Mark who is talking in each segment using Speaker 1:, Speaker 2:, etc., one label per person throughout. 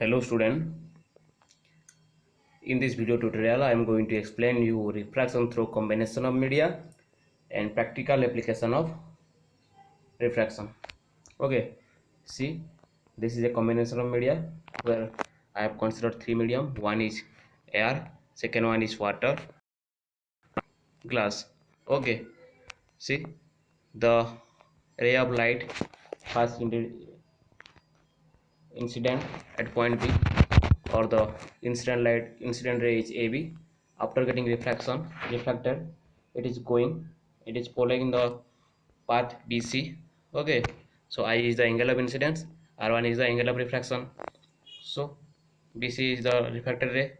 Speaker 1: Hello student, in this video tutorial I am going to explain you refraction through combination of media and practical application of refraction. Okay, see, this is a combination of media where I have considered three medium. One is air, second one is water, glass. Okay, see, the ray of light pass incident at point B, or the incident ray is AB. After getting reflected, it is following the path BC. Okay, so I is the angle of incidence, R1 is the angle of refraction. So BC is the refracted ray.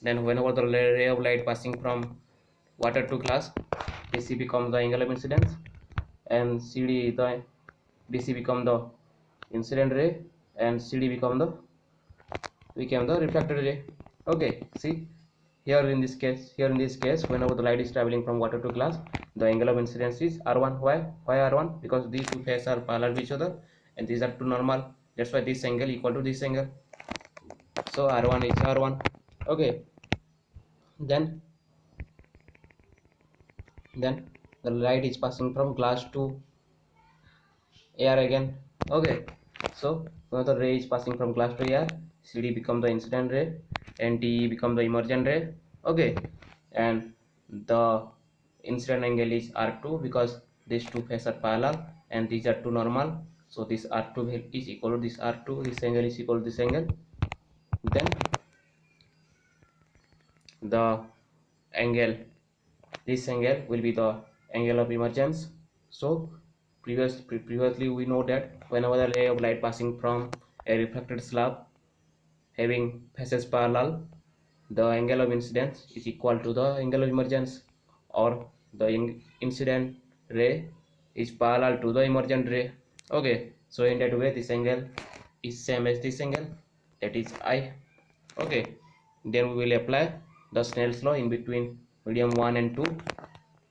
Speaker 1: Then whenever the ray of light passing from water to glass, BC becomes the angle of incidence, and CD is the BC become the incident ray, and CD become the refracted ray. Okay, see, here in this case, whenever the light is traveling from water to glass, the angle of incidence is R1. Why R1? Because these two phases are parallel to each other and these are two normal. That's why this angle equal to this angle. So R1 is R1. Okay, then the light is passing from glass to air again. Okay, so when the ray is passing from glass to air, CD become the incident ray and DE become the emergent ray. Okay, and the incident angle is R2 because these two phases are parallel and these are two normal. So this R2 is equal to this R2, this angle is equal to this angle. Then the angle, this angle will be the angle of emergence. So previously we know that whenever the ray of light passing from a refracted slab having faces parallel, the angle of incidence is equal to the angle of emergence, or the incident ray is parallel to the emergent ray. Okay, so in that way this angle is same as this angle, that is I. Okay, then we will apply the Snell's law in between medium 1 and 2.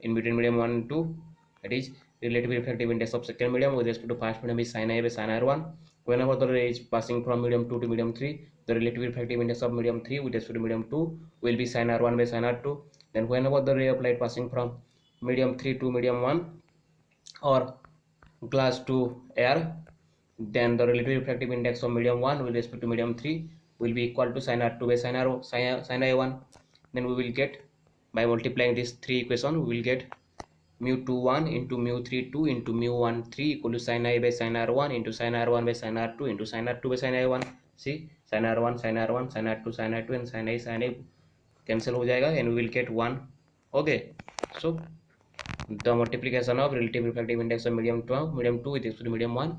Speaker 1: In between medium 1 and 2, that is relative refractive index of second medium with respect to first medium is sin A by sin R1. Whenever the ray is passing from medium 2 to medium 3, the relative refractive index of medium 3 with respect to medium 2 will be sin R1 by sin R2. Then whenever the ray of light passing from medium 3 to medium 1 or glass to air, then the relative refractive index of medium 1 with respect to medium 3 will be equal to sin R2 by sin I1. Then we will get, by multiplying these three equations, we will get mu21 into mu32 into mu13 equal to sin I by sin R1 into sin R1 by sin R2 into sin R2 by sin I1. See, sin R1 sin R1 sin R2 sin R2 and sin I cancel हो जाएगा and we will get 1. Okay, so the multiplication of relative refractive index of medium 2 with respect to medium 1,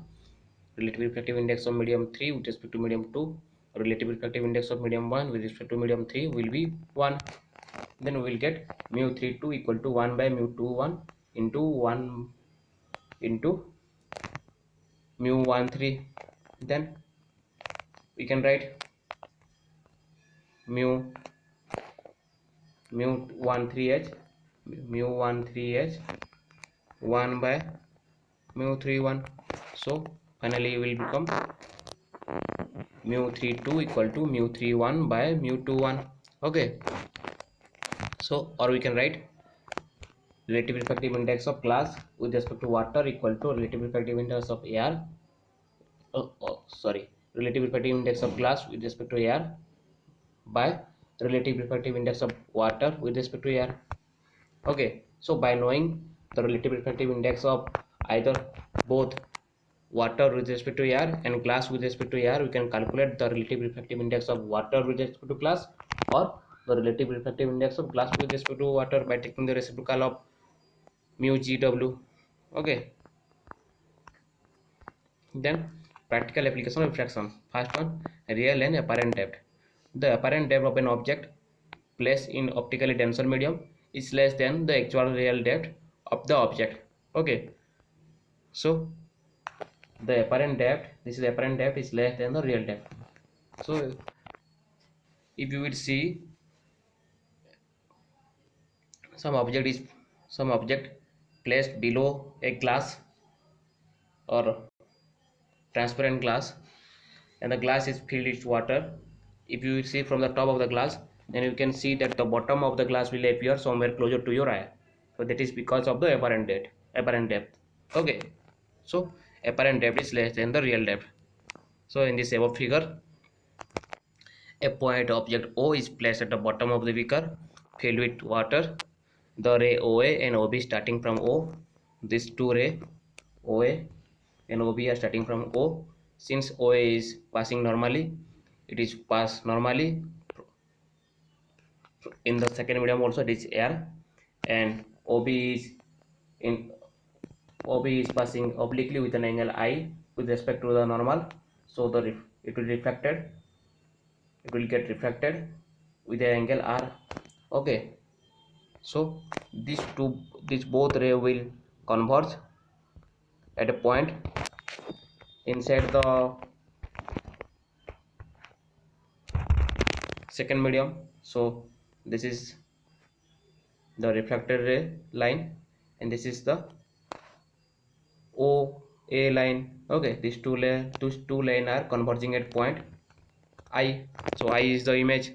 Speaker 1: relative refractive index of medium 3 with respect to medium 2, relative refractive index of medium 1 with respect to medium 3 will be 1. Then we will get mu32 equal to 1 by mu21 into 1 into mu13. Then we can write mu13h 1 by mu31. So finally it will become mu32 equal to mu31 by mu21. Okay, so or we can write relative refractive index of glass with respect to water equal to relative refractive index of air. Relative refractive index of glass with respect to air by relative refractive index of water with respect to air. Okay, so by knowing the relative refractive index of either both water with respect to air and glass with respect to air, we can calculate the relative refractive index of water with respect to glass, or the relative refractive index of glass with respect to water by taking the reciprocal of mu GW. Okay, then practical application of refraction. First one, real and apparent depth. The apparent depth of an object placed in optically denser medium is less than the actual real depth of the object. Okay, so the apparent depth, this is the apparent depth, is less than the real depth. So if you will see some object placed below a glass or transparent glass, and the glass is filled with water. If you see from the top of the glass, then you can see that the bottom of the glass will appear somewhere closer to your eye. So that is because of the apparent depth. Okay, so apparent depth is less than the real depth. So in this above figure, a point object O is placed at the bottom of the beaker filled with water. The ray OA and OB starting from O. These two ray OA and OB are starting from O. Since OA is passing normally, it is passed normally in the second medium also, it is air, and in OB is passing obliquely with an angle I with respect to the normal, so it will get refracted with an angle R. Okay, so these both ray will converge at a point inside the second medium. So this is the refracted ray line, and this is the OA line. Okay, these two line are converging at point I. So I is the image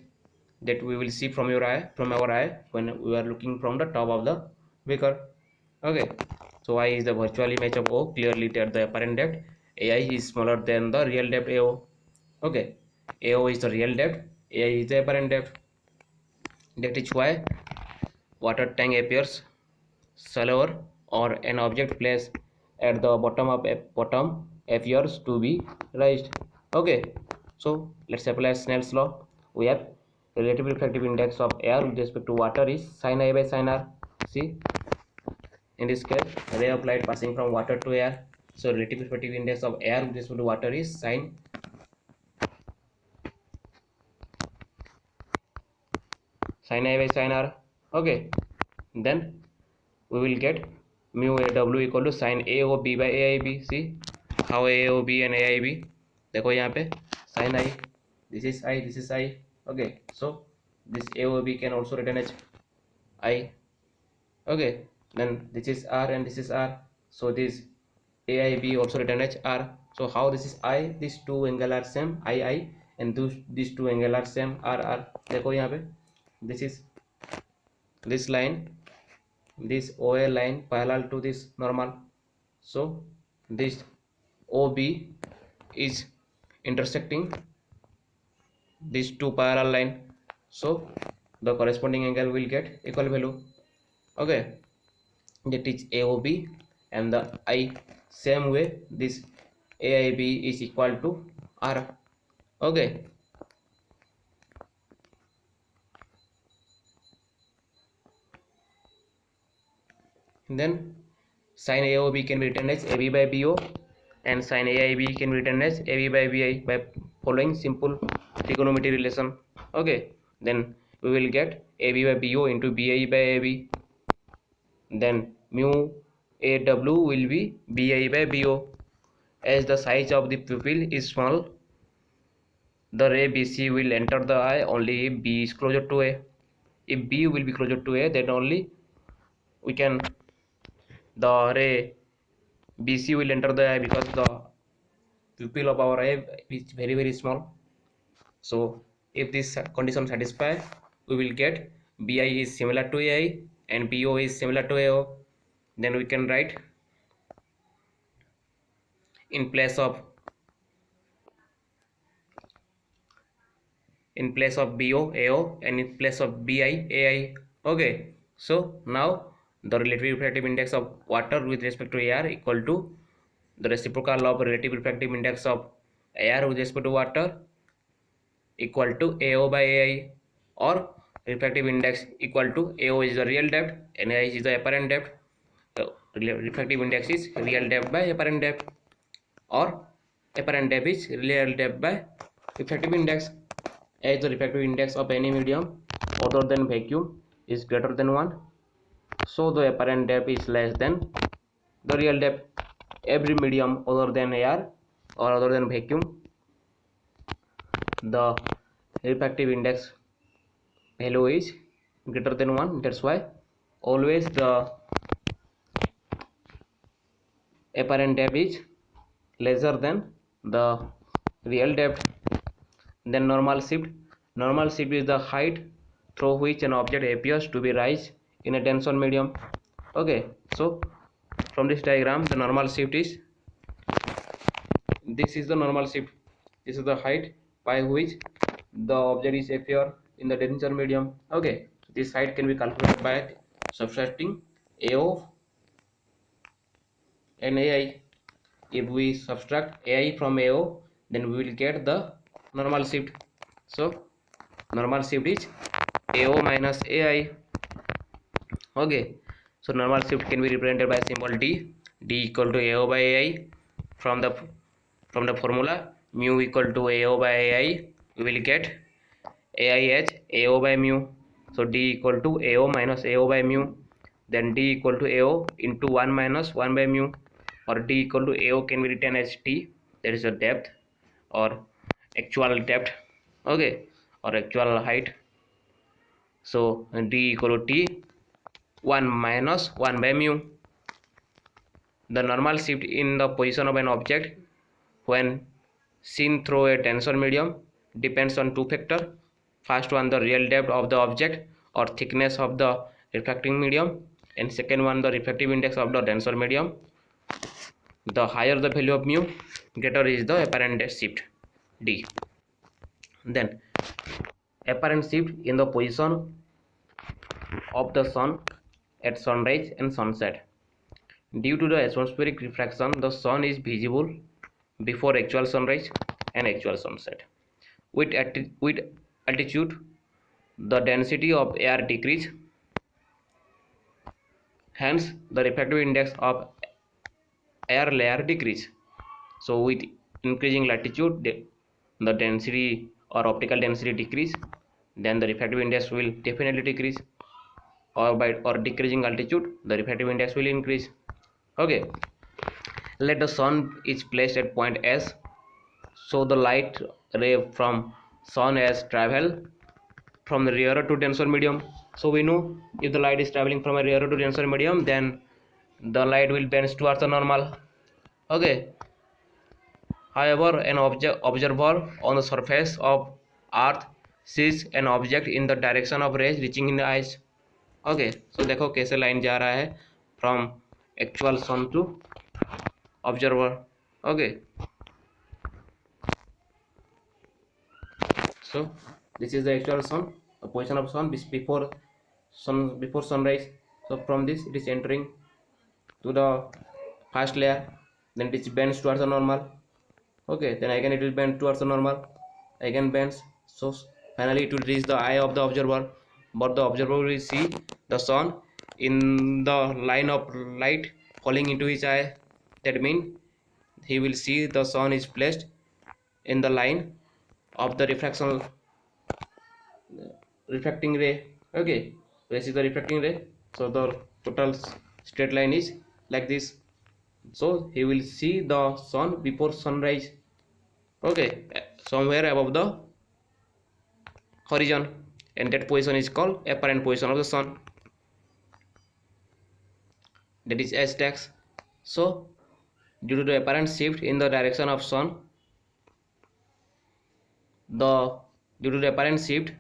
Speaker 1: that we will see from our eye when we are looking from the top of the beaker. Okay, so I is the virtual image of O, clearly that the apparent depth AI is smaller than the real depth AO. Okay, AO is the real depth, AI is the apparent depth. That is why water tank appears shallower, or an object placed at the bottom appears to be raised. Okay, so let's apply Snell's law. We have relative refractive index of air with respect to water is sin I by sin R. See, in this case, ray of light passing from water to air, so relative refractive index of air with respect to water is sin I by sin R. Okay, then we will get mu AW equal to sin AOB by AIB. See how AOB and AIB, देखो यहाँ पे sin I, this is I, this is I. Okay, so this AOB can also written as I. Okay, then this is R and this is R, so this AIB also written as R. So how this is I, these two angle are same, I, and these two angle are same, R. देखो यहाँ पे this is this line, this OA line parallel to this normal, so this OB is intersecting these two parallel line, so the corresponding angle will get equal value. Okay, that is AOB, and the I, same way this AIB is equal to R. Okay, then sin AOB can be written as AB by BO, and sin AIB can be written as AB by BI by following simple trigonometry relation. Okay, then we will get AB by BO into BI by AB, then mu AW will be BI by BO. As the size of the pupil is small, the ray BC will enter the eye only if B is closer to A. If B will be closer to A, then only we can the ray BC will enter the eye, because the pupil of our eye is very small. So if this condition satisfied, we will get BI is similar to AI and BO is similar to AO. Then we can write in place of BO AO, and in place of BI AI. Okay, so now the relative refractive index of water with respect to air equal to the reciprocal of relative refractive index of air with respect to water equal to AO by AI, or refractive index equal to AO is the real depth and AI is the apparent depth. Refractive index is real depth by apparent depth, or apparent depth is real depth by refractive index. As the refractive index of any medium other than vacuum is greater than 1, so the apparent depth is less than the real depth. Every medium other than air or other than vacuum, the refractive index value is greater than 1. That's why always the apparent depth is lesser than the real depth, then normal shift. Normal shift is the height through which an object appears to be rise in a tensor medium. Okay, so from this diagram the normal shift is, this is the normal shift, this is the height by which the object is appear in the tensor medium. Okay, so this height can be calculated by subtracting AO and AI. If we subtract AI from AO, then we will get the normal shift. So normal shift is AO minus AI. Okay, so normal shift can be represented by symbol D. D equal to AO by AI. From the formula mu equal to AO by AI, we will get AI as AO by mu. So D equal to AO minus AO by mu. Then D equal to AO into 1 minus 1 by mu, or D equal to AO can be written as T, that is the depth or actual depth. Okay, or actual height. So D equal to T 1 minus 1 by mu. The normal shift in the position of an object when seen through a tensor medium depends on two factors. First one, the real depth of the object or thickness of the refracting medium, and second one, the refractive index of the tensor medium. The higher the value of mu, greater is the apparent shift D. Then apparent shift in the position of the sun at sunrise and sunset. Due to the atmospheric refraction, the sun is visible before actual sunrise and actual sunset. With altitude, the density of air decreases, hence the refractive index of air layer decrease. So with increasing latitude, the density or optical density decrease, then the refractive index will definitely decrease, or decreasing altitude, the refractive index will increase. Okay, let the sun is placed at point S, so the light ray from sun has travel from the rarer to denser medium. So we know if the light is traveling from a rarer to denser medium, then the light will bend towards the normal. Okay, however, an observer on the surface of earth sees an object in the direction of rays reaching in the eyes. Okay, so देखो कैसे line जा रहा है from actual sun to observer. Okay, so this is the actual sun, the position of sun before sunrise. So from this it is entering to the first layer, then it bends towards the normal. Okay, then again it will bend towards the normal, again bends. So finally it will reach the eye of the observer, but the observer will see the sun in the line of light falling into his eye. That means he will see the sun is placed in the line of the refracting ray. Okay, this is the refracting ray, so the total straight line is like this. So he will see the sun before sunrise. Okay, somewhere above the horizon, and that position is called apparent position of the sun, that is S dash. So due to the apparent shift in the direction of sun, the due to the apparent shift,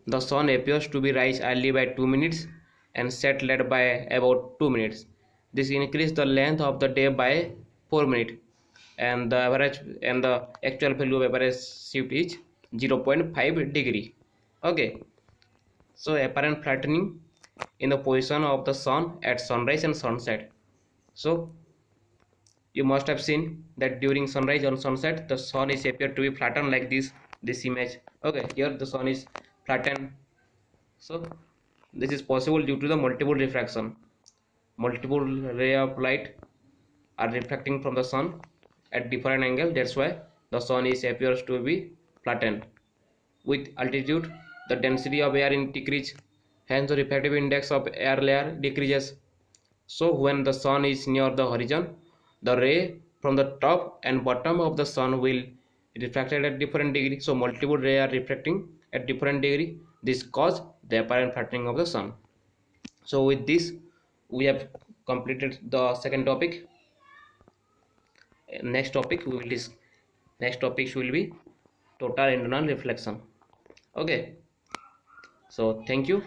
Speaker 1: the sun appears to be rise early by 2 minutes and set late by about 2 minutes. This increases the length of the day by 4 minutes, and the actual value of average shift is 0.5 degree. Okay, so apparent flattening in the position of the sun at sunrise and sunset. So you must have seen that during sunrise and sunset the sun is appeared to be flattened like this image. Okay, here the sun is flattened. So this is possible due to the multiple refraction. Multiple ray of light are refracting from the sun at different angle. That's why the sun is appears to be flattened. With altitude, the density of air in decrease, hence the refractive index of air layer decreases. So when the sun is near the horizon, the ray from the top and bottom of the sun will refracted at different degree. So multiple ray are refracting at different degree. This cause the apparent flattening of the sun. So with this we have completed the second topic. next topic we will next topics will be total internal reflection. Okay, so thank you.